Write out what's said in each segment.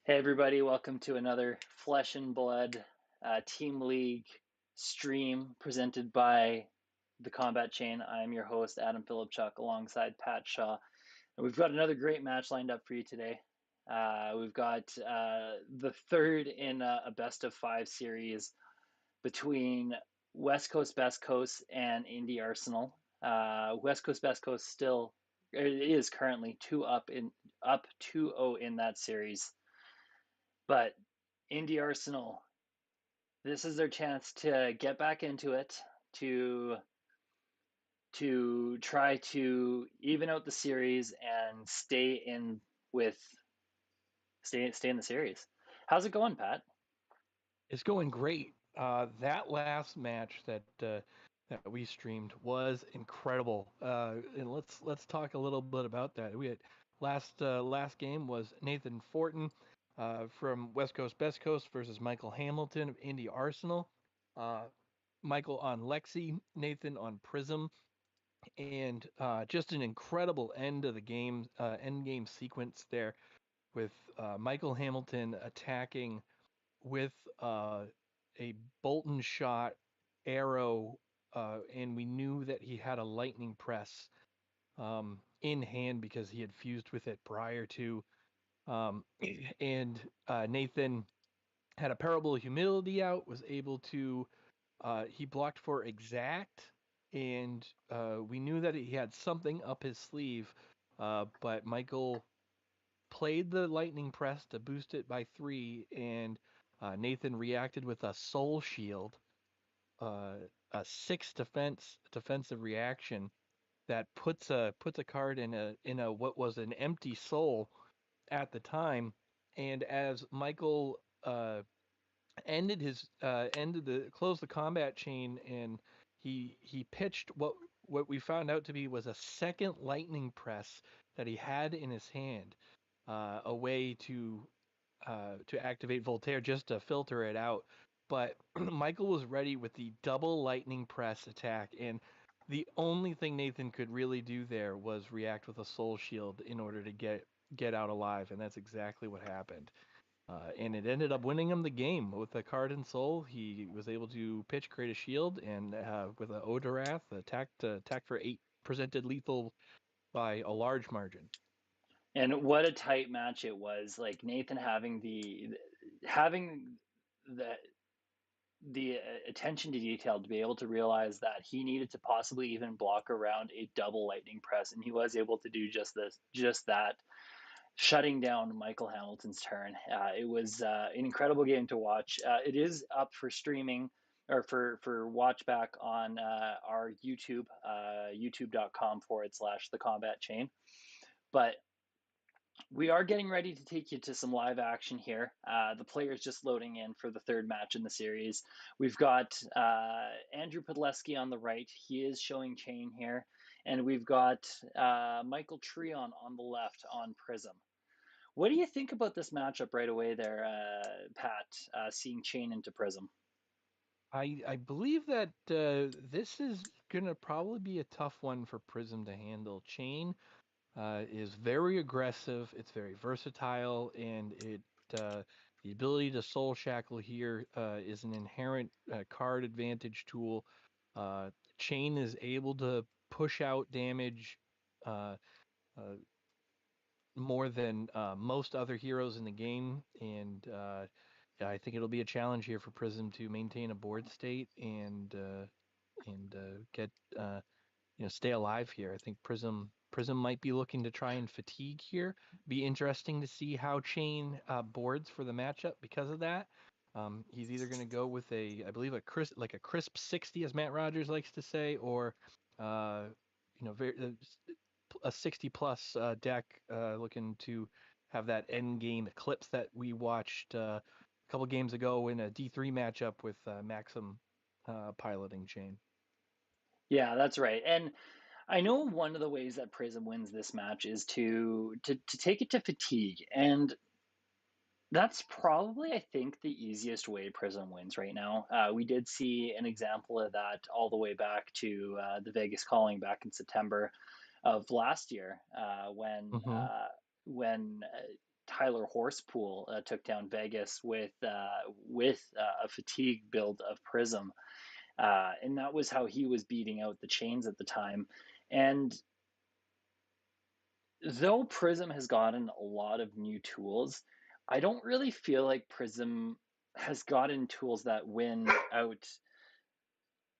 Hey everybody, welcome to another Flesh and Blood Team League stream presented by the Combat Chain. I'm your host, Adam Philipchuk, alongside Pat Shaw. And we've got another great match lined up for you today. We've got the third in a best of five series between West Coast Best Coast and Indy Arsenal. West Coast Best Coast still it is currently up 2-0 in that series. But Indy Arsenal, this is their chance to get back into it, to try to even out the series and with stay in the series. How's it going, Pat? It's going great. That last match that we streamed was incredible. And let's talk a little bit about that. We had last game was Nathan Fortin from West Coast Best Coast versus Michael Hamilton of Indy Arsenal. Uh, Michael on Lexi, Nathan on Prism, and just an incredible end of the game, end game sequence there with Michael Hamilton attacking with a Bolton shot arrow, and we knew that he had a lightning press in hand because he had fused with it prior to. Um, and Nathan had a parable of humility out, was able to, he blocked for exact, and we knew that he had something up his sleeve, but Michael played the lightning press to boost it by 3, and Nathan reacted with a soul shield, a 6 defensive reaction that puts a card in a what was an empty soul at the time. And as Michael ended the closed the combat chain, and he pitched what we found out to be was a second lightning press that he had in his hand, a way to activate Voltaire just to filter it out. But Michael was ready with the double lightning press attack, and the only thing Nathan could really do there was react with a soul shield in order to get out alive, and that's exactly what happened. And it ended up winning him the game with a card and soul. He was able to pitch, create a shield, and with an Odorath, attack for 8, presented lethal by a large margin. And what a tight match it was. Like Nathan having the attention to detail to be able to realize that he needed to possibly even block around a double lightning press, and he was able to do just that, shutting down Michael Hamilton's turn. It was an incredible game to watch. It is up for streaming or for watch back on our YouTube, youtube.com/, the combat chain. But we are getting ready to take you to some live action here. The players just loading in for the third match in the series. We've got Andrew Padlesky on the right. He is showing chain here. And we've got Michael Treon on the left on Prism. What do you think about this matchup right away there, Pat, seeing chain into Prism? I believe that this is gonna probably be a tough one for Prism to handle. Chain is very aggressive. It's very versatile, and the ability to soul shackle here is an inherent card advantage tool. Chain is able to push out damage uh, uh, more than most other heroes in the game, and yeah, I think it'll be a challenge here for Prism to maintain a board state and get stay alive here. I think Prism might be looking to try and fatigue here. Be interesting to see how Chain boards for the matchup because of that. He's either going to go with I believe a crisp 60, as Matt Rogers likes to say, or uh, very a 60 plus deck, looking to have that end game eclipse that we watched a couple games ago in a D3 matchup with Maxim piloting Chain. Yeah, that's right. And I know one of the ways that Prism wins this match is to take it to fatigue. And that's probably, I think, the easiest way Prism wins right now. We did see an example of that all the way back to the Vegas Calling back in September of last year, Hmm. when Tyler Horsepool took down Vegas with a fatigue build of Prism, and that was how he was beating out the chains at the time. And though Prism has gotten a lot of new tools, I don't really feel like Prism has gotten tools that win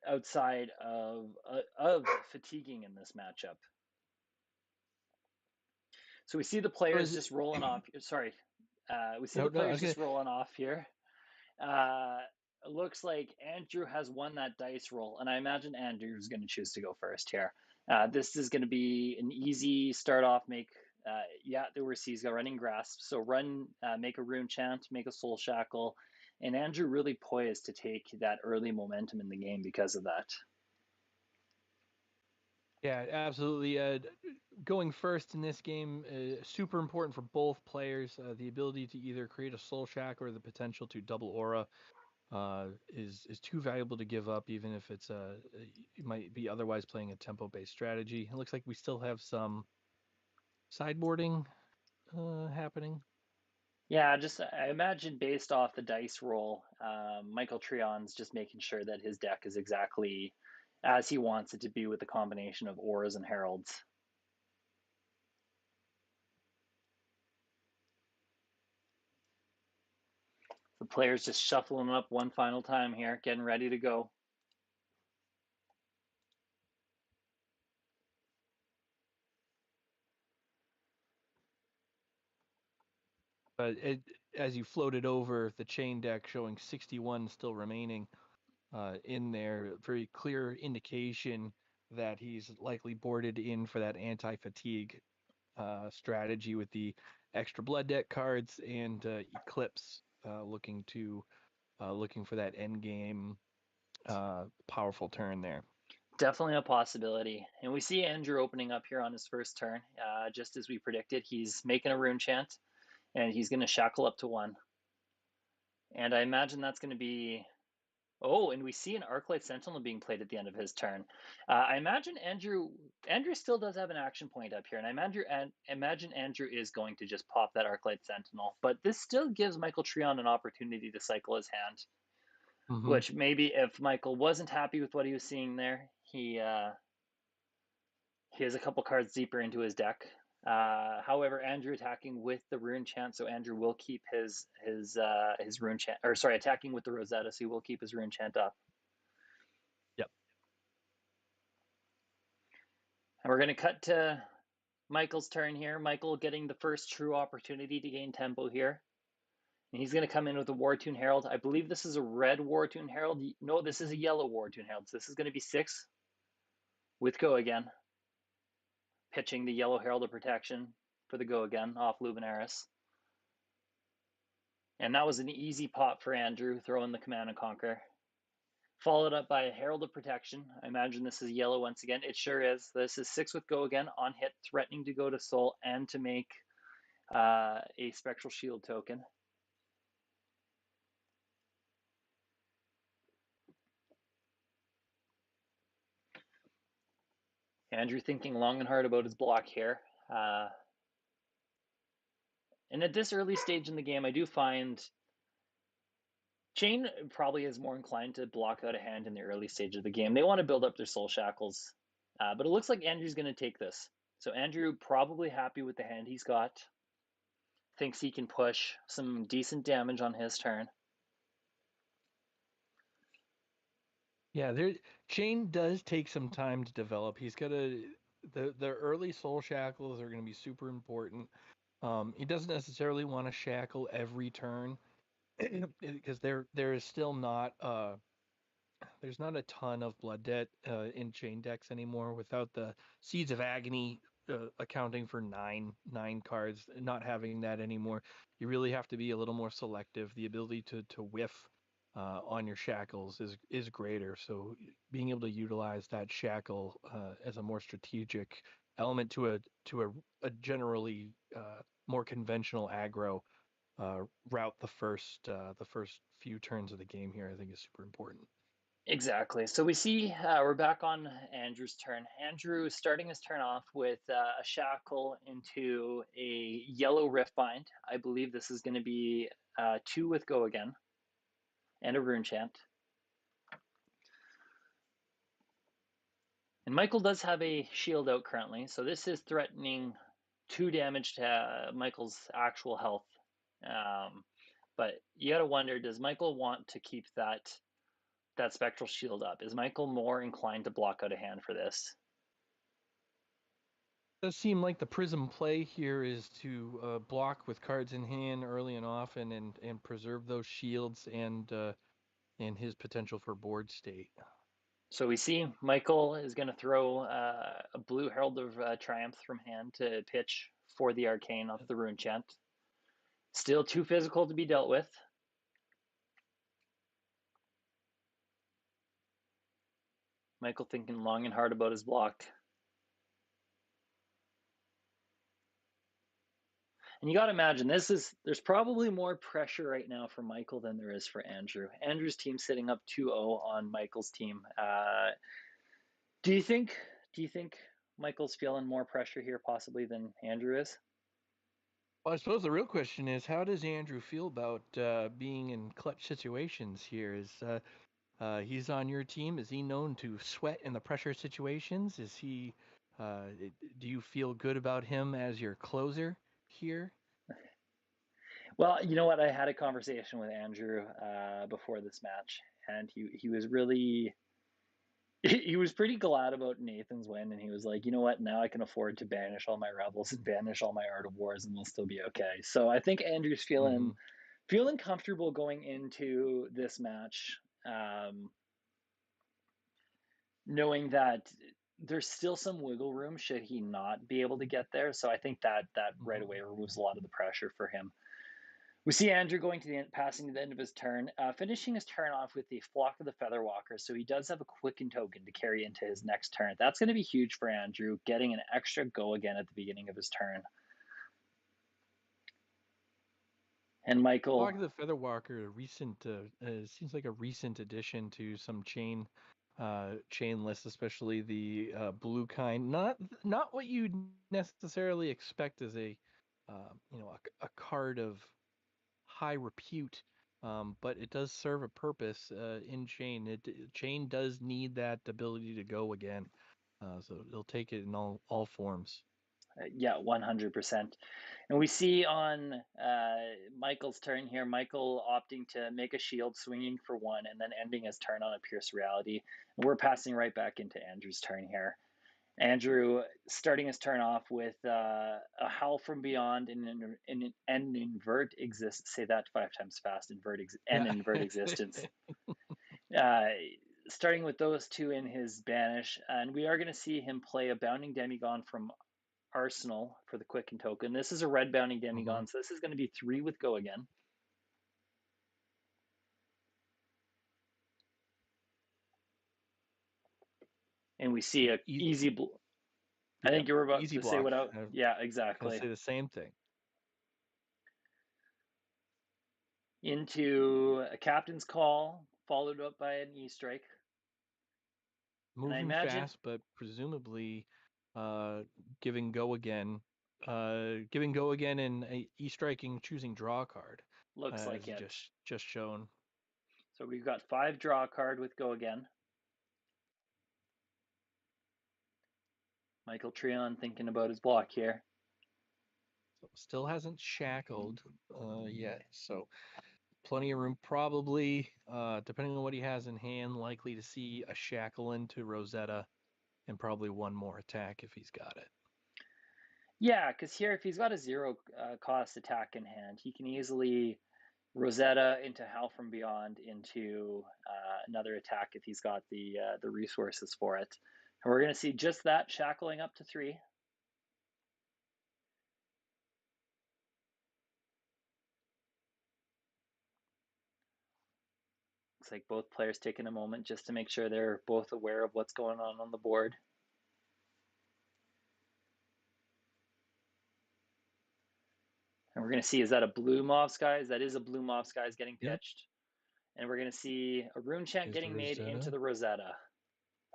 outside of fatiguing in this matchup. So we see the players just rolling off. Sorry, we see the players just rolling off here. It looks like Andrew has won that dice roll, and I imagine Andrew's going to choose to go first here. This is going to be an easy start off. Yeah, there were Seas got running grasp. So run, make a rune chant, make a soul shackle, and Andrew really poised to take that early momentum in the game because of that. Yeah, absolutely. Going first in this game, super important for both players. The ability to either create a soul shack or the potential to double aura is too valuable to give up, even if you might be otherwise playing a tempo-based strategy. It looks like we still have some sideboarding happening. Yeah, I imagine based off the dice roll, Michael Treon's just making sure that his deck is exactly as he wants it to be with the combination of auras and heralds. The players just shuffling up one final time here, getting ready to go. But as you floated over the chain deck showing 61 still remaining in there, very clear indication that he's likely boarded in for that anti-fatigue strategy with the extra blood deck cards and Eclipse looking for that end game powerful turn there. Definitely a possibility. And we see Andrew opening up here on his first turn. Just as we predicted, he's making a rune chant, and he's going to shackle up to 1. And I imagine that's going to be... Oh, and we see an Arclight Sentinel being played at the end of his turn. I imagine Andrew still does have an action point up here, and I imagine Andrew is going to just pop that Arclight Sentinel. But this still gives Michael Treon an opportunity to cycle his hand, which maybe if Michael wasn't happy with what he was seeing there, he has a couple cards deeper into his deck. However, Andrew attacking with the rune chant, so Andrew will keep his rune chant, or sorry, attacking with the Rosetta, so he will keep his rune chant up. Yep. And we're going to cut to Michael's turn here. Michael getting the first true opportunity to gain tempo here. And he's going to come in with a Wartune Herald. I believe this is a red Wartune Herald. No, this is a yellow Wartune Herald. So this is going to be 6 with Go Again. Pitching the yellow Herald of Protection for the Go Again off Luminaris. And that was an easy pop for Andrew, throwing the Command and Conquer. Followed up by a Herald of Protection. I imagine this is yellow once again. It sure is. This is 6 with Go Again on hit, threatening to go to Soul and to make a Spectral Shield token. Andrew thinking long and hard about his block here. And at this early stage in the game, I do find Chain probably is more inclined to block out a hand in the early stage of the game. They want to build up their soul shackles. But it looks like Andrew's going to take this. So Andrew probably happy with the hand he's got. Thinks he can push some decent damage on his turn. Yeah, Chain does take some time to develop. He's got the early soul shackles are going to be super important. He doesn't necessarily want to shackle every turn because there is still not there's not a ton of blood debt in chain decks anymore without the Seeds of Agony accounting for nine cards. Not having that anymore, you really have to be a little more selective. The ability to whiff on your shackles is greater. So being able to utilize that shackle as a more strategic element to a generally more conventional aggro route the first few turns of the game here, I think is super important. Exactly. So we see we're back on Andrew's turn. Andrew is starting his turn off with a shackle into a yellow rift bind. I believe this is going to be 2 with go again and a rune chant. And Michael does have a shield out currently, so this is threatening 2 damage to Michael's actual health. But you got to wonder, does Michael want to keep that spectral shield up? Is Michael more inclined to block out a hand for this? Does seem like the prism play here is to block with cards in hand early and often, and preserve those shields and his potential for board state. So we see Michael is going to throw a blue Herald of Triumph from hand to pitch for the Arcane off the Rune Chant. Still too physical to be dealt with. Michael thinking long and hard about his block. And you got to imagine there's probably more pressure right now for Michael than there is for Andrew. Andrew's team sitting up 2-0 on Michael's team. Do you think Michael's feeling more pressure here possibly than Andrew is? Well, I suppose the real question is, how does Andrew feel about being in clutch situations here? Is he's on your team? Is he known to sweat in the pressure situations? Is he? Do you feel good about him as your closer here? Well, you know what? I had a conversation with Andrew before this match, and he was really he was pretty glad about Nathan's win, and he was like, you know what? Now I can afford to banish all my rebels and banish all my Art of Wars, and we'll still be okay. So I think Andrew's Mm-hmm. feeling comfortable going into this match, um, knowing that there's still some wiggle room should he not be able to get there. So I think that right Mm-hmm. away removes a lot of the pressure for him. We see Andrew going to the end, passing to the end of his turn, finishing his turn off with the Flock of the Featherwalker. So he does have a quicken token to carry into his next turn. That's going to be huge for Andrew, getting an extra go again at the beginning of his turn. And Talk Michael, of the Featherwalker, a recent seems like a recent addition to some chain lists, especially the blue kind. Not what you necessarily expect as a card of high repute, but it does serve a purpose in chain. Chain does need that ability to go again, so it'll take it in all forms. yeah, 100%. And we see on Michael's turn here, Michael opting to make a shield, swinging for 1, and then ending his turn on a Pierce Reality. And we're passing right back into Andrew's turn here. Andrew starting his turn off with a Howl from Beyond and an invert exist. Say that 5 times fast. Yeah. Invert existence. Uh, Starting with those 2 in his banish, and we are going to see him play a Bounding Demigod from Arsenal for the Quicken token. This is a red Bounding hmm Demigod, so this is going to be 3 with go again. And we see a easy. I Yeah, think you were about easy to say block. what out. I was Yeah, gonna exactly. say the same thing. Into a captain's call, followed up by an E strike. And I Moving imagine fast, but presumably uh, giving go again. Giving go again and e-striking, choosing draw a card, looks as like you it. just shown. So we've got 5 draw card with go again. Michael Treon thinking about his block here. So still hasn't shackled yet. So plenty of room, probably, depending on what he has in hand, likely to see a shackle into Rosetta and probably one more attack if he's got it. Yeah, because here, if he's got a 0 cost attack in hand, he can easily Rosetta into Hal from Beyond into another attack if he's got the resources for it. And we're going to see just that shackling up to 3. Looks like both players taking a moment just to make sure they're both aware of what's going on the board. And we're going to see, is that a blue Mauve Skies? That is a blue Mauve Skies getting Yep. pitched. And we're going to see a rune chant Is the getting made into Rosetta. the Rosetta.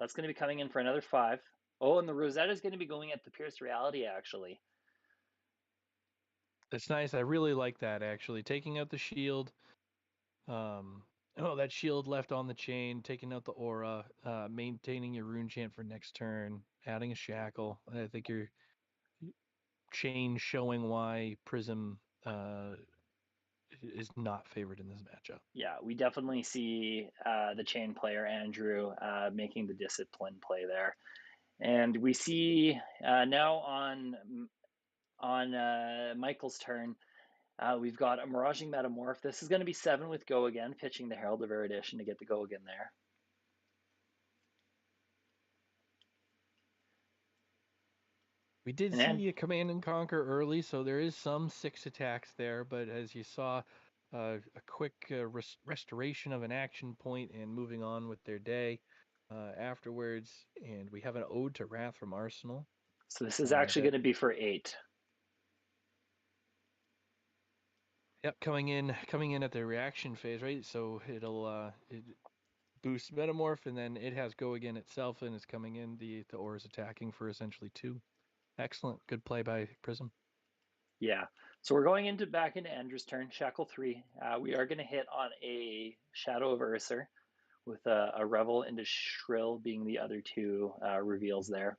That's going to be coming in for another 5. Oh, and the Rosetta is going to be going at the Pierced Reality, actually. That's nice. I really like that, actually. Taking out the shield. That shield left on the chain, taking out the aura, maintaining your rune chant for next turn, adding a shackle. I think your chain showing why Prism is not favored in this matchup. Yeah, we definitely see the chain player, Andrew, making the discipline play there. And we see now on Michael's turn, we've got a Miraging Metamorph. This is going to be 7 with Go Again, pitching the Herald of Erudition to get the Go Again there. We did And then, see a Command and Conquer early, so there is some 6 attacks there, but as you saw, a quick restoration of an action point and moving on with their day afterwards. And we have an Ode to Wrath from Arsenal. so this is actually That going to be for 8. Yep, coming in at the reaction phase, right? So it'll boost Metamorph, and then it has Go Again itself, and is coming in. The aura is attacking for essentially 2. Excellent, good play by Prism. Yeah. So we're going back into Andrew's turn, Shackle 3. We are going to hit on a Shadow of Ursa with a Revel into Shrill being the other 2 reveals there.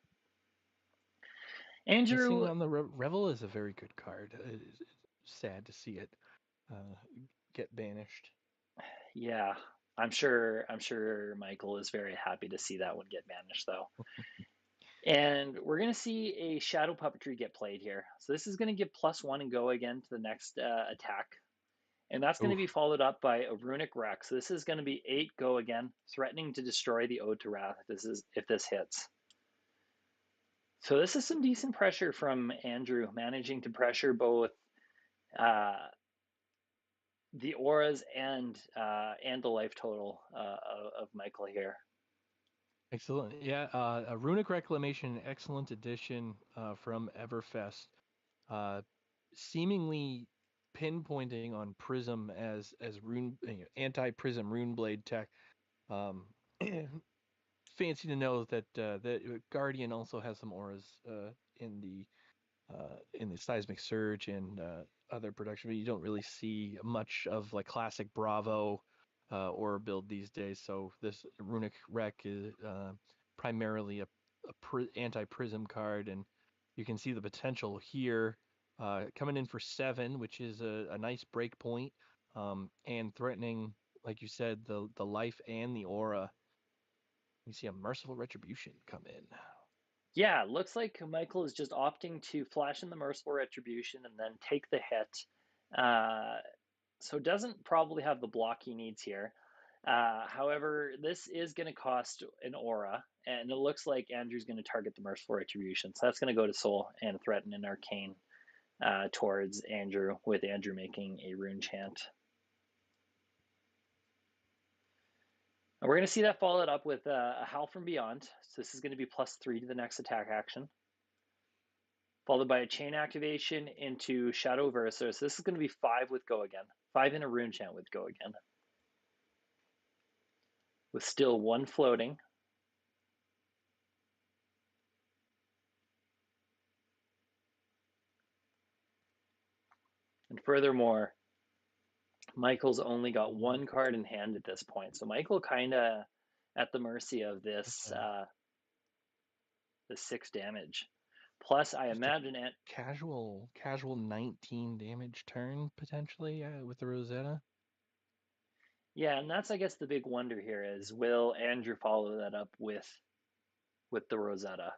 Missing Andrew, on the Revel is a very good card. It's sad to see it get banished. yeah, I'm sure Michael is very happy to see that one get banished though. And we're going to see a Shadow Puppetry get played here. So this is going to give +1 and Go Again to the next attack. And that's going to Oof. be followed up by a Runic Wreck. So this is going to be 8 Go Again, threatening to destroy the Ode to Wrath if this hits. So this is some decent pressure from Andrew, managing to pressure both the auras and the life total of Michael here. Excellent. Yeah, a Runic Reclamation, excellent addition from Everfest. Seemingly pinpointing on Prism as rune anti-Prism Runeblade tech. Um, fancy to know that the Guardian also has some auras in the Seismic Surge and other production, but you don't really see much of like classic Bravo aura build these days. So this Runic Rec is primarily a anti-Prism card, and you can see the potential here coming in for 7, which is a nice break point, and threatening, like you said, the life and the aura. You see a Merciful Retribution come in. Yeah, looks like Michael is just opting to flash in the Merciful Retribution and then take the hit. So doesn't probably have the block he needs here. However, this is going to cost an aura, and it looks like Andrew's going to target the Merciful Retribution. So that's going to go to Soul and threaten an Arcane towards Andrew, with Andrew making a Rune Chant. And we're going to see that followed up with a Howl from Beyond. So this is going to be +3 to the next attack action, followed by a chain activation into Shadow of Ursa. So this is going to be 5 with Go Again. 5 in a Rune Chant with Go Again, with still 1 floating. And furthermore, Michael's only got 1 card in hand at this point. So Michael kind of at the mercy of this the 6 damage. Plus, I Just a imagine casual 19 damage turn potentially with the Rosetta. yeah, and that's, I guess, the big wonder here is, will Andrew follow that up with the Rosetta?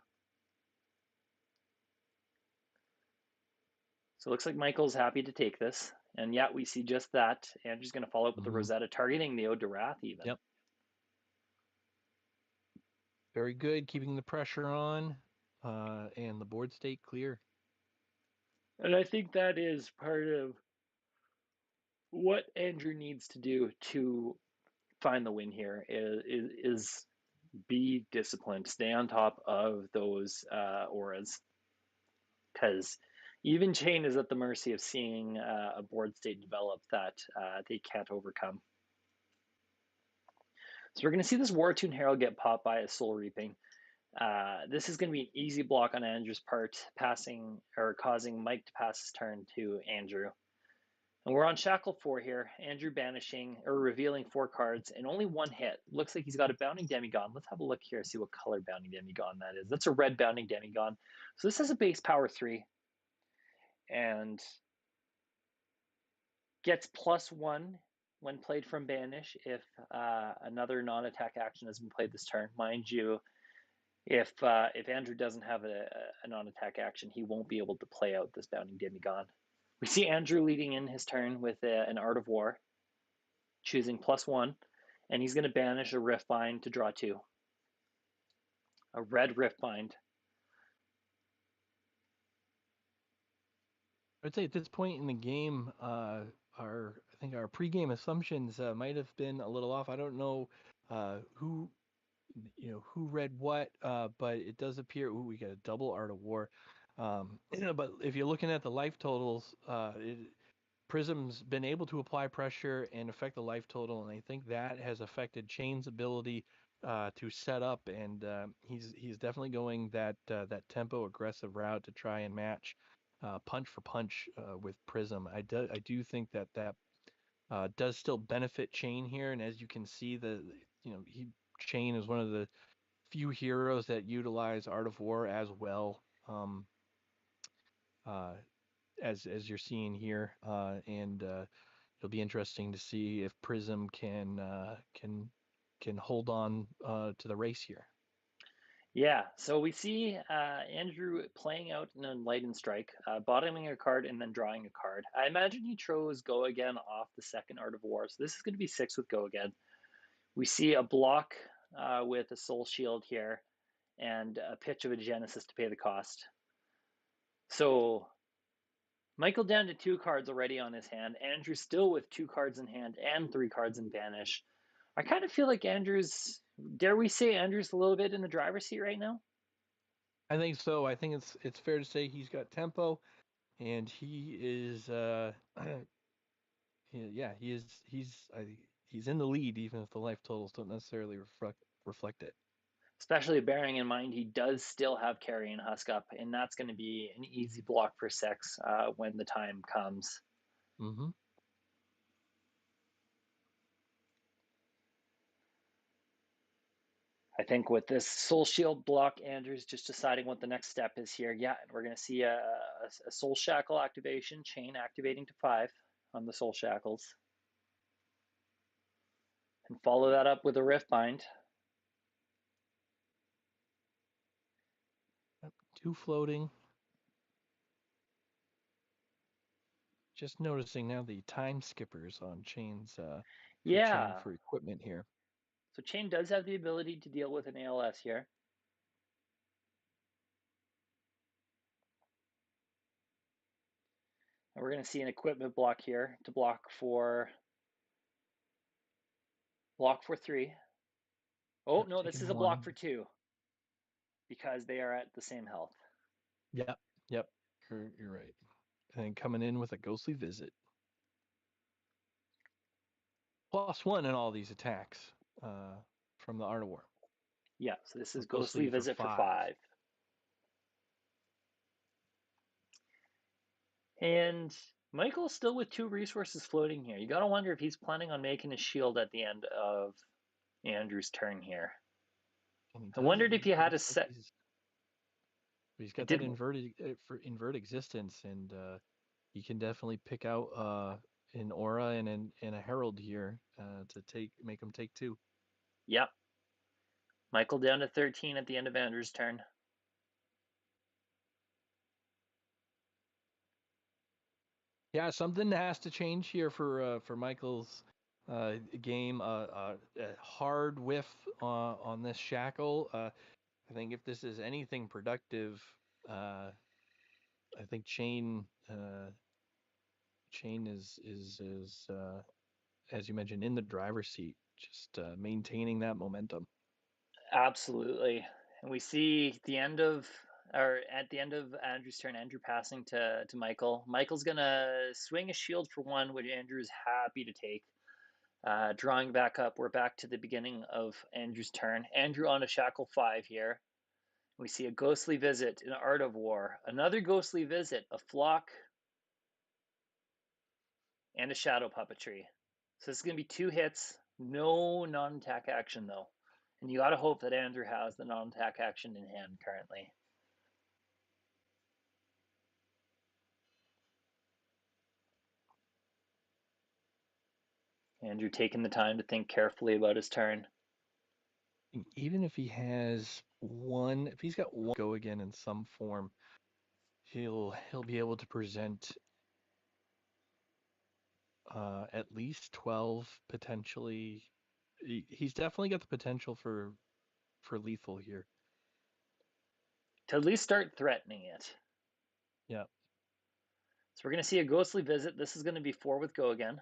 So it looks like Michael's happy to take this. And yeah, we see just that. Andrew's going to follow up with the Rosetta, targeting the Ode to Wrath even. Yep. Very good, keeping the pressure on and the board state clear. And I think that is part of what Andrew needs to do to find the win here is be disciplined, stay on top of those auras, because even Chain is at the mercy of seeing a board state develop that they can't overcome. So we're going to see this War Tune Herald get popped by a Soul Reaping. This is going to be an easy block on Andrew's part, passing or causing Mike to pass his turn to Andrew. And we're on Shackle 4 here. Andrew banishing or revealing 4 cards and only 1 hit. Looks like he's got a Bounding Demigod. Let's have a look here, see what color Bounding Demigod that is. That's a red Bounding Demigod. So this has a base power 3 and gets +1 when played from banish if another non-attack action has been played this turn. Mind you, if Andrew doesn't have a non-attack action, he won't be able to play out this Bounding Demigod. We see Andrew leading in his turn with an Art of War, choosing +1, and he's going to banish a Riftbind to draw 2. A red Riftbind. I'd say at this point in the game, I think our pregame assumptions might have been a little off. I don't know who read what, but it does appear. We got a double Art of War. But if you're looking at the life totals, Prism's been able to apply pressure and affect the life total, and I think that has affected Chain's ability to set up, and he's definitely going that tempo aggressive route to try and match punch for punch with Prism. I do think that does still benefit Chain here, and as you can see, Chain is one of the few heroes that utilize Art of War as well. As you're seeing here, and it'll be interesting to see if Prism can hold on to the race here. Yeah, so we see Andrew playing out an Enlightened Strike, bottoming a card and then drawing a card. I imagine he chose Go Again off the second Art of War, so this is going to be 6 with Go Again. We see a block with a Soul Shield here and a pitch of a Genesis to pay the cost. So Michael down to 2 cards already on his hand. Andrew still with 2 cards in hand and 3 cards in banish. I kind of feel like Andrew's, dare we say Andrew's a little bit in the driver's seat right now? I think so. I think it's fair to say he's got tempo, and he is yeah, he's in the lead, even if the life totals don't necessarily reflect it. Especially bearing in mind he does still have Carry and Husk up, and that's going to be an easy block for 6 when the time comes. Mm-hmm. I think with this Soul Shield block, Andrew's just deciding what the next step is here. Yeah, and we're going to see a Soul Shackle activation, Chain activating to 5 on the Soul Shackles. And follow that up with a Riftbind. 2 floating. Just noticing now the time skippers on Chain's Chain for equipment here. So Chain does have the ability to deal with an ALS here. And we're going to see an equipment block here to block for 3. Oh, no, this is a block for 2 because they are at the same health. Yep. You're right. And coming in with a Ghostly Visit. +1 in all these attacks from the Art of War. Yeah, so this is Ghostly Visit for 5. And Michael's still with 2 resources floating here. You got to wonder if he's planning on making a shield at the end of Andrew's turn here. I wondered if you had a set. He's got that invert existence, and he can definitely pick out an Aura and a Herald here to make him take 2. Yep. Michael down to 13 at the end of Andrew's turn. Yeah, something has to change here for Michael's game. A hard whiff on this Shackle. I think if this is anything productive, I think Chain is as you mentioned in the driver's seat, just maintaining that momentum. Absolutely. And we see at the end of Andrew's turn, Andrew passing to Michael. Michael's gonna swing a shield for 1, which Andrew's happy to take. Drawing back up, we're back to the beginning of Andrew's turn. Andrew on a shackle 5 here. We see a ghostly visit, an art of war, another ghostly visit, a flock, and a shadow puppetry. So this is going to be 2 hits, no non-attack action though. And you got to hope that Andrew has the non-attack action in hand currently. Andrew taking the time to think carefully about his turn. Even if he has one, if he's got one go again in some form, he'll be able to present at least 12 potentially. He's definitely got the potential for lethal here. To at least start threatening it. Yeah. So we're going to see a ghostly visit. This is going to be 4 with go again.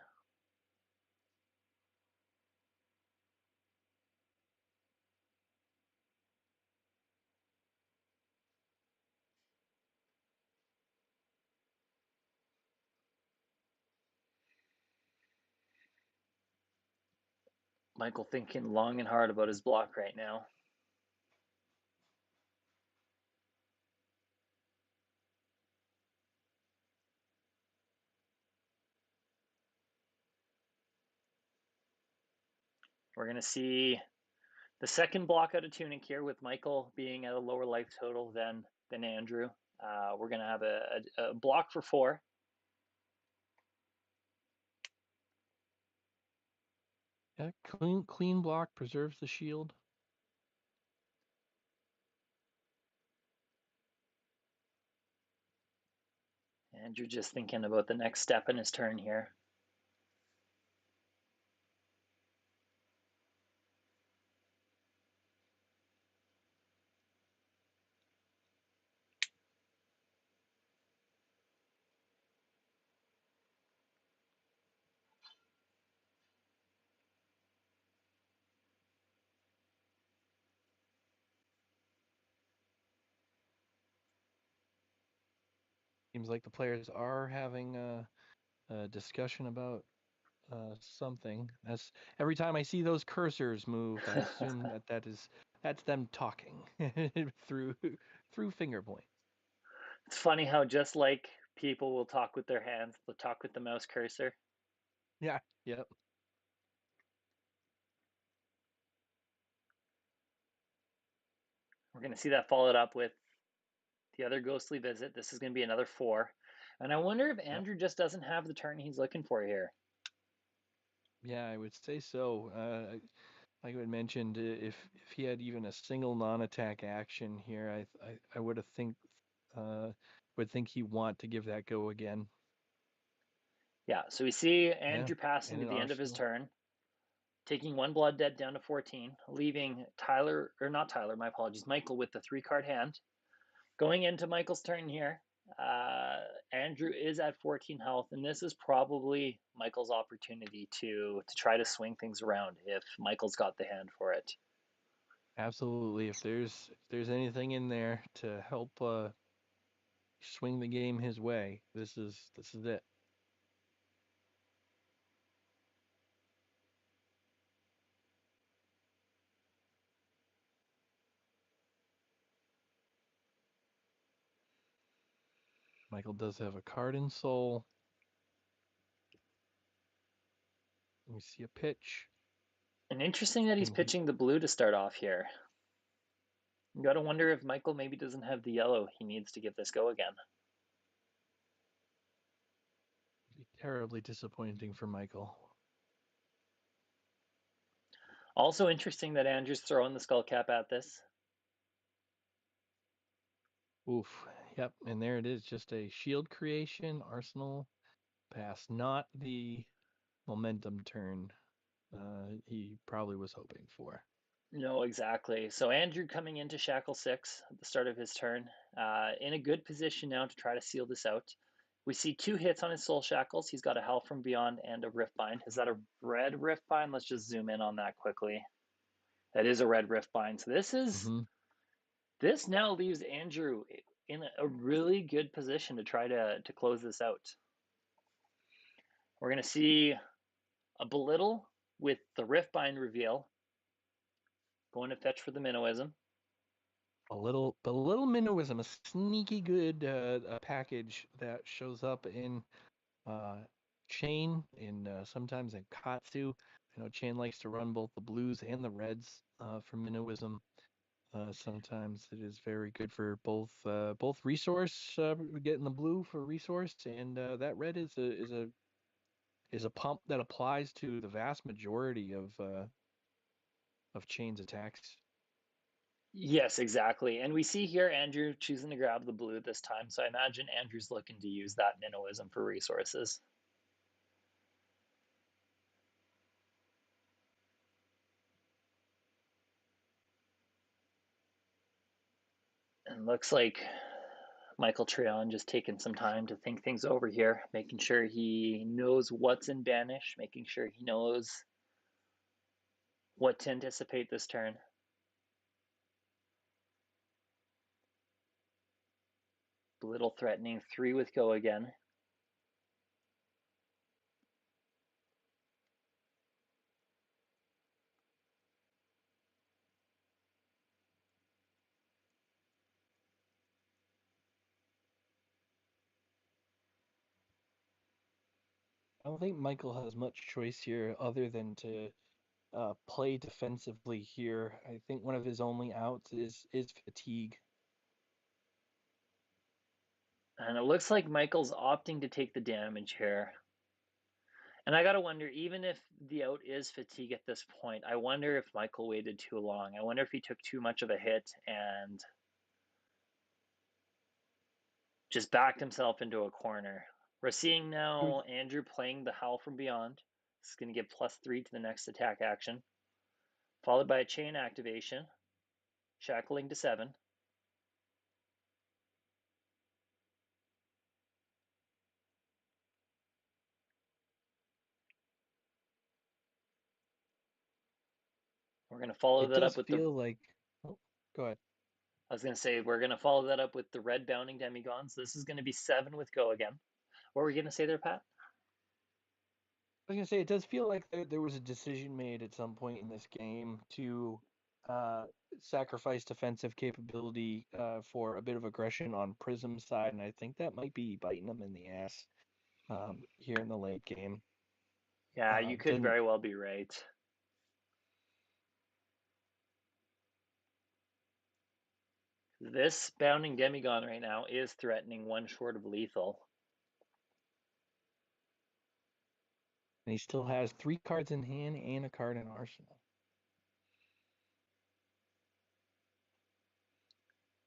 Michael thinking long and hard about his block right now. We're going to see the second block out of tunic here with Michael being at a lower life total than Andrew. We're going to have a block for 4. Yeah, clean block preserves the shield. Andrew just thinking about the next step in his turn here. Seems like the players are having a discussion about something. That's every time I see those cursors move, I assume that's them talking through finger point. It's funny how just like people will talk with their hands, they'll talk with the mouse cursor. Yeah. Yep. We're going to see that followed up with the other ghostly visit. This is going to be another 4. And I wonder if Yep. Andrew just doesn't have the turn he's looking for here. Yeah, I would say so. Like I mentioned, if he had even a single non-attack action here, I would have would think he want to give that go again. Yeah, so we see Yeah, Andrew passing and to an the end of his Arsenal. turn, taking 1 blood dead down to 14, leaving Tyler, or not Tyler, my apologies, Michael with the 3-card hand. Going into Michael's turn here, Andrew is at 14 health, and this is probably Michael's opportunity to try to swing things around if Michael's got the hand for it. Absolutely. If there's anything in there to help swing the game his way, this is it. Michael does have a card in soul. We see a pitch. And interesting that he's And he pitching the blue to start off here. You got to wonder if Michael maybe doesn't have the yellow he needs to give this go again. be terribly disappointing for Michael. Also interesting that Andrew's throwing the skull cap at this. Oof. Yep. And there it is. Just a shield creation. Arsenal pass. Not the momentum turn he probably was hoping for. No, exactly. So Andrew coming into Shackle 6 at the start of his turn, in a good position now to try to seal this out. We see 2 hits on his soul shackles. He's got a Hell from Beyond and a Rift Bind. Is that a red Rift Bind? Let's just zoom in on that quickly. That is a red Rift Bind. So Mm-hmm. this now leaves Andrew in a really good position to try to close this out. We're going to see a Belittle with the Riftbind reveal. Going to fetch for the Minnowism. A little Minnowism, a sneaky good package that shows up in Chain, in sometimes in Katsu. I know Chain likes to run both the blues and the reds for Minnowism. Sometimes it is very good for both resource, getting the blue for resource, and that red is a pump that applies to the vast majority of Chain's attacks. Yes, exactly. And we see here Andrew choosing to grab the blue this time. So I imagine Andrew's looking to use that Minnowism for resources. And looks like Michael Treon just taking some time to think things over here, making sure he knows what's in Banish, making sure he knows what to anticipate this turn. Little threatening, 3 with go again. I don't think Michael has much choice here other than to play defensively here. I think one of his only outs is fatigue. And it looks like Michael's opting to take the damage here. And I gotta wonder, even if the out is fatigue at this point, I wonder if Michael waited too long. I wonder if he took too much of a hit and just backed himself into a corner. We're seeing now Andrew playing the Howl from Beyond. This is going to give +3 to the next attack action, followed by a chain activation, shackling to 7. We're going to follow It that does up with the. feel like. Oh, go ahead. I was going to say we're going to follow that up with the red bounding demigons. This is going to be 7 with go again. What were we going to say there, Pat? I was gonna say it does feel like there was a decision made at some point in this game to uh, sacrifice defensive capability for a bit of aggression on Prism's side, and I think that might be biting them in the ass here in the late game. Yeah, you could Didn't very well be right. This bounding demigon right now is threatening 1 short of lethal. and he still has 3 cards in hand and a card in arsenal.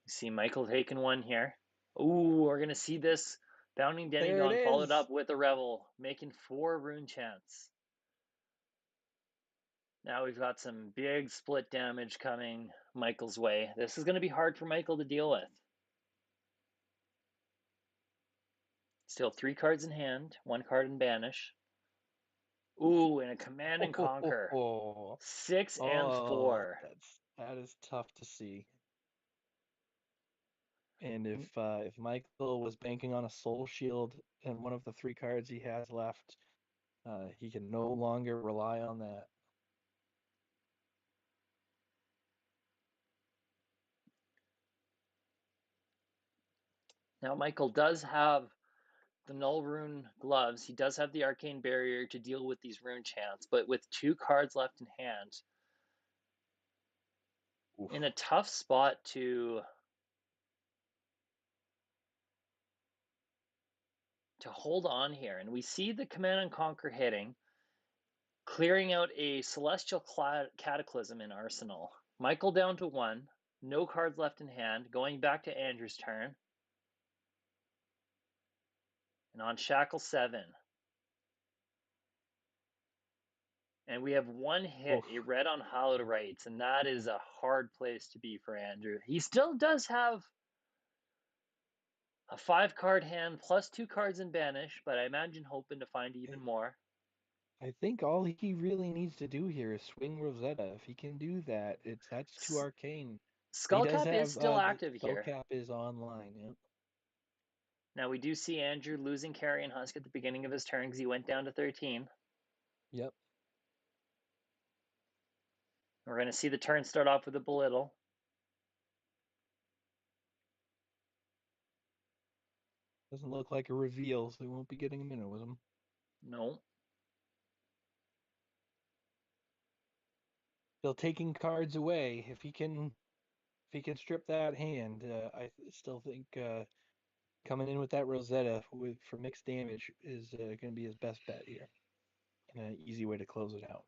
You see Michael taking one here. Ooh, we're going to see this bounding There it demigon followed is. up with a revel, making 4 rune chants. Now we've got some big split damage coming Michael's way. This is going to be hard for Michael to deal with. Still 3 cards in hand, 1 card in banish. Ooh, and a command and conquer. Oh, 6 and oh, 4. that is tough to see. And if Michael was banking on a soul shield and one of the 3 cards he has left, he can no longer rely on that. Now Michael does have the null rune gloves. He does have the arcane barrier to deal with these rune chants, but with 2 cards left in hand, Oof. in a tough spot to hold on here. And we see the command and conquer hitting, clearing out a celestial cataclysm in arsenal. Michael down to 1, no cards left in hand, going back to Andrew's turn. And on shackle 7. And we have 1 hit, a Oof. red on hallowed rites, and that is a hard place to be for Andrew. He still does have a 5-card hand plus 2 cards in banish, but I imagine hoping to find even more. I think all he really needs to do here is swing Rosetta. If he can do that, that's too arcane. He does Skullcap is have still the active here. Skullcap is online. Yep. Now we do see Andrew losing Carrion Husk at the beginning of his turn because he went down to 13. Yep. We're going to see the turn start off with a belittle. Doesn't look like a reveal, so we won't be getting a minute with him. No. Still taking cards away. If he can strip that hand, I still think coming in with that Rosetta for mixed damage is going to be his best bet here. And an easy way to close it out.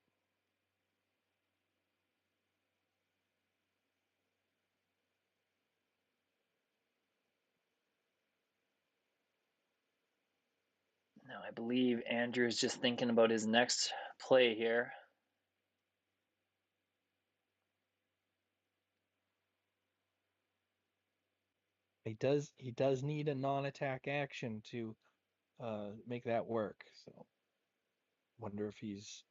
Now, I believe Andrew is just thinking about his next play here. He does need a non-attack action to make that work. So, wonder if he's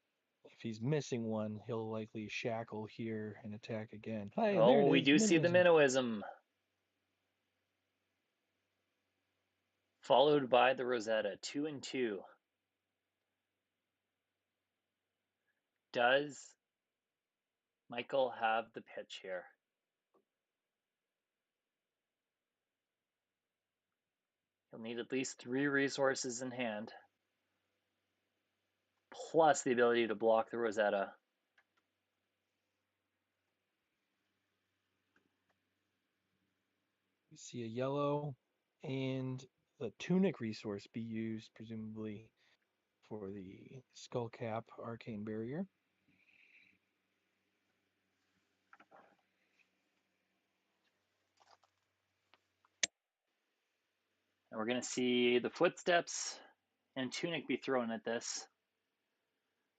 missing one, he'll likely shackle here and attack again. Hi, there Oh, it we is. do see the Minnowism. Followed by the Rosetta, 2 and 2. Does Michael have the pitch here? He'll need at least 3 resources in hand, plus the ability to block the Rosetta. We see a yellow and the tunic resource be used, presumably for the skull cap arcane barrier. And we're going to see the footsteps and tunic be thrown at this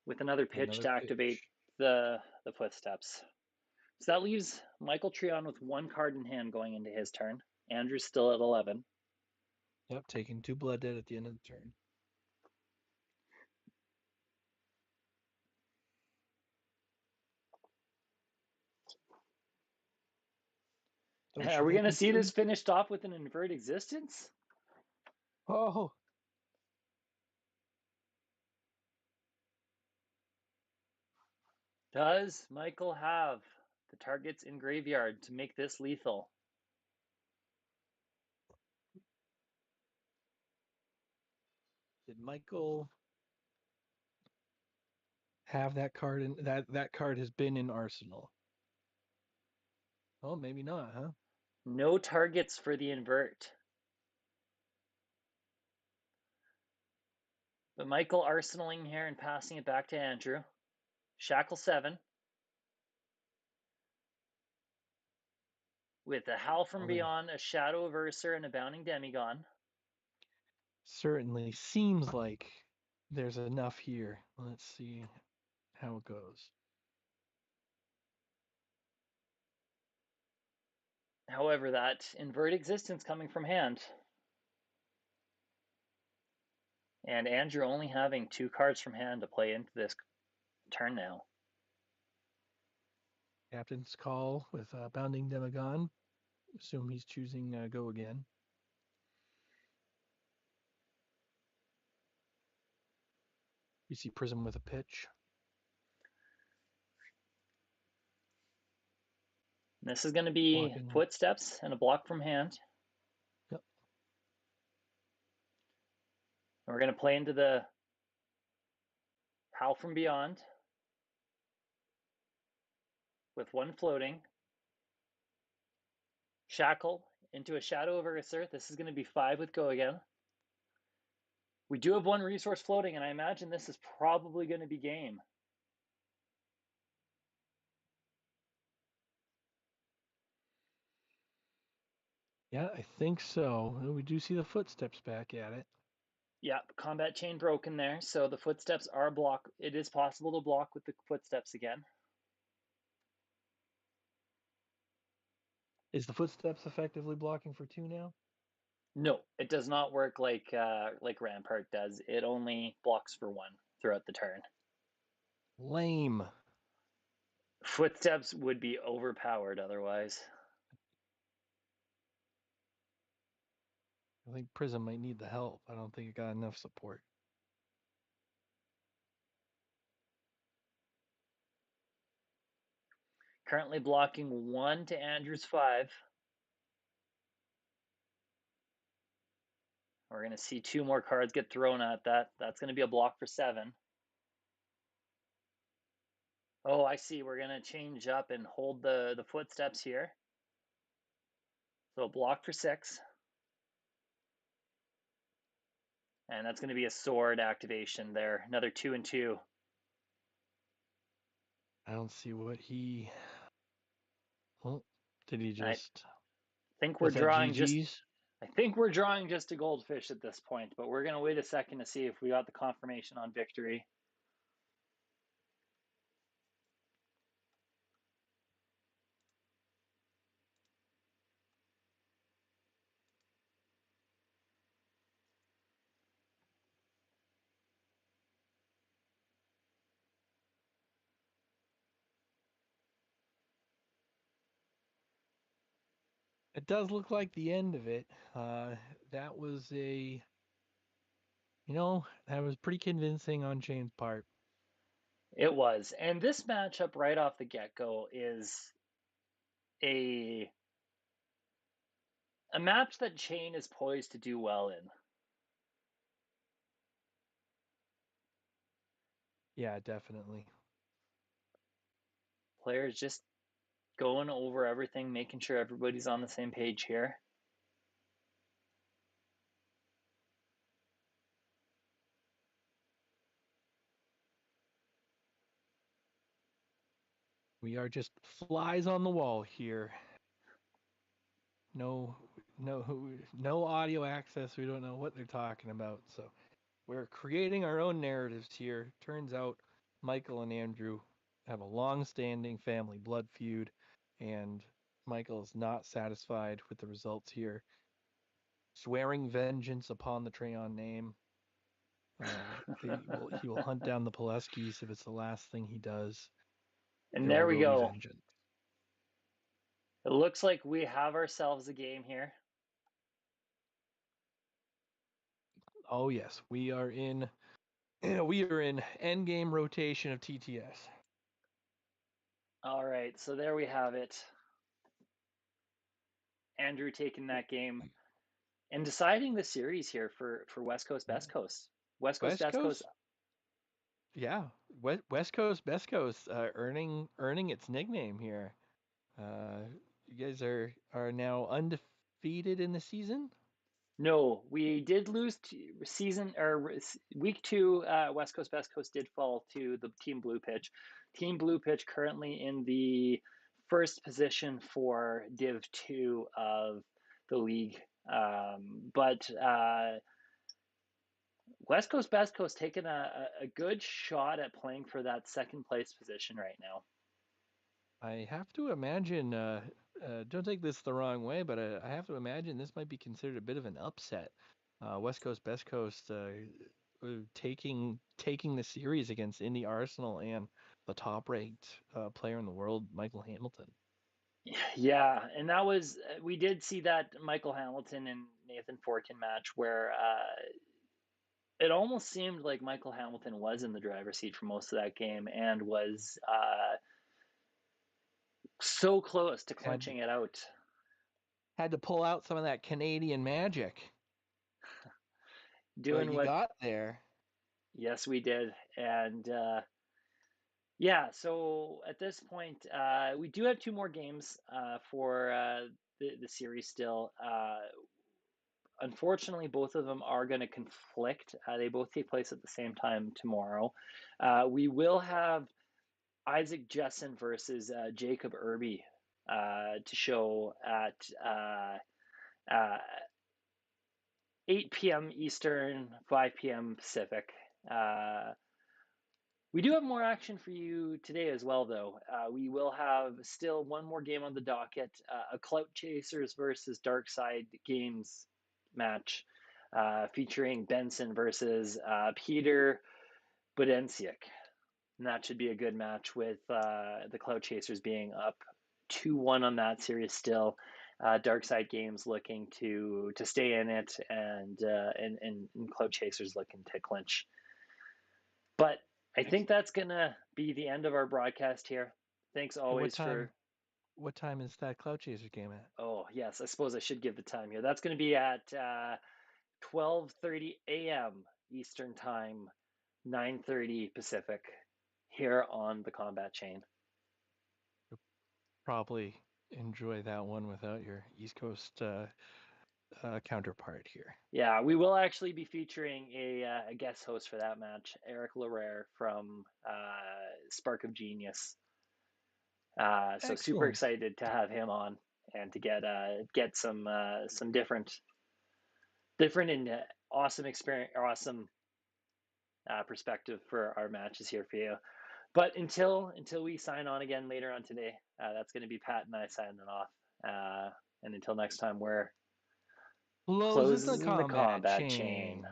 with another pitch to activate the footsteps. So that leaves Michael Treon with 1 card in hand going into his turn. Andrew's still at 11. Yep, taking 2 blood dead at the end of the turn. Are we going to see this finished off with an invert existence? Oh! Does Michael have the targets in graveyard to make this lethal? Did Michael have that card in that card has been in Arsenal? Oh, maybe not, huh? No targets for the invert. But Michael arsenaling here and passing it back to Andrew. Shackle 7. With a Howl from Beyond, a Shadow of Ursa, and a Bounding Demigod. Certainly seems like there's enough here. Let's see how it goes. However, that invert existence coming from hand. And Andrew only having 2 cards from hand to play into this turn now. Captain's Call with Bounding Demigod. Assume he's choosing go again. You see Prism with a pitch. This is going to be blocking. Footsteps and a block from hand. Yep. And we're going to play into the Howl from Beyond with 1 floating. Shackle into a Shadow of Ursa. This is going to be 5 with go again. We do have 1 resource floating, and I imagine this is probably going to be game. Yeah, I think so. We do see the footsteps back at it. Yeah, combat chain broken there, so the footsteps are blocked. It is possible to block with the footsteps again. Is the footsteps effectively blocking for 2 now? No, it does not work like Rampart does. It only blocks for 1 throughout the turn. Lame. Footsteps would be overpowered otherwise. I think Prism might need the help. I don't think it got enough support. Currently blocking 1 to Andrew's 5. We're going to see 2 more cards get thrown at that. That's going to be a block for 7. Oh, I see. We're going to change up and hold the footsteps here. So a block for 6. And that's going to be a sword activation there. Another 2 and 2. I don't see what he. Well, did he I just? think we're Was that drawing just GG's? I think we're drawing just a goldfish at this point, but we're going to wait a second to see if we got the confirmation on victory. It does look like the end of it. That was that was pretty convincing on Shane's part. It was. And this matchup right off the get-go is a match that Shane is poised to do well in. Yeah, definitely. Players just going over everything, making sure everybody's on the same page here. We are just flies on the wall here. No, no audio access. We don't know what they're talking about. So we're creating our own narratives here. Turns out Michael and Andrew have a long-standing family blood feud, and Michael is not satisfied with the results here, swearing vengeance upon the Treon name. He will hunt down the Padleskys if it's the last thing he does. And There there we will be go. vengeance. It looks like we have ourselves a game here. Oh yes, we are in end game rotation of TTS. All right, so there we have it. Andrew taking that game and deciding the series here for West Coast Best Coast. West Coast West Best Coast. Coast, yeah, West Coast Best Coast, earning its nickname here. Uh, you guys are now undefeated in the season. No, we did lose season or week 2. West Coast Best Coast did fall to the Team Blue Pitch. Team Blue Pitch currently in the first position for Div 2 of the league. But West Coast Best Coast taking a good shot at playing for that second place position right now. I have to imagine. Don't take this the wrong way, but I have to imagine this might be considered a bit of an upset. West Coast Best Coast taking the series against Indy Arsenal and the top ranked player in the world, Michael Hamilton. Yeah, and that was we did see that Michael Hamilton and Nathan Forkin match where it almost seemed like Michael Hamilton was in the driver's seat for most of that game and was so close to Had clinching it out. had to pull out some of that Canadian magic, but Doing you what, got there. yes, we did. And yeah, so at this point, we do have 2 more games for the series still. Unfortunately, both of them are going to conflict. They both take place at the same time tomorrow. We will have Isaac Jessen versus Jacob Irby to show at uh, 8 p.m. Eastern, 5 p.m. Pacific. We do have more action for you today as well, though. We will have still one more game on the docket, a Clout Chasers versus Dark Side Games match featuring Benson versus Peter Budensiak. And that should be a good match with the Clout Chasers being up 2-1 on that series still. Dark Side Games looking to stay in it, and Clout Chasers looking to clinch. But I think that's going to be the end of our broadcast here. Thanks And always for. what time is that Cloud Chaser game at? Oh yes, I suppose I should give the time here. That's going to be at 12:30 a.m. Eastern Time, 9:30 Pacific, here on the Combat Chain. Probably enjoy that one without your East Coast counterpart here. Yeah, we will actually be featuring a guest host for that match, Eric Larere from Spark of Genius. So super Excellent. excited to have him on and to get some different and awesome experience, awesome perspective for our matches here for you. But until we sign on again later on today, that's going to be Pat and I signing off. And until next time, we're Closing the closing the combat combat chain. chain.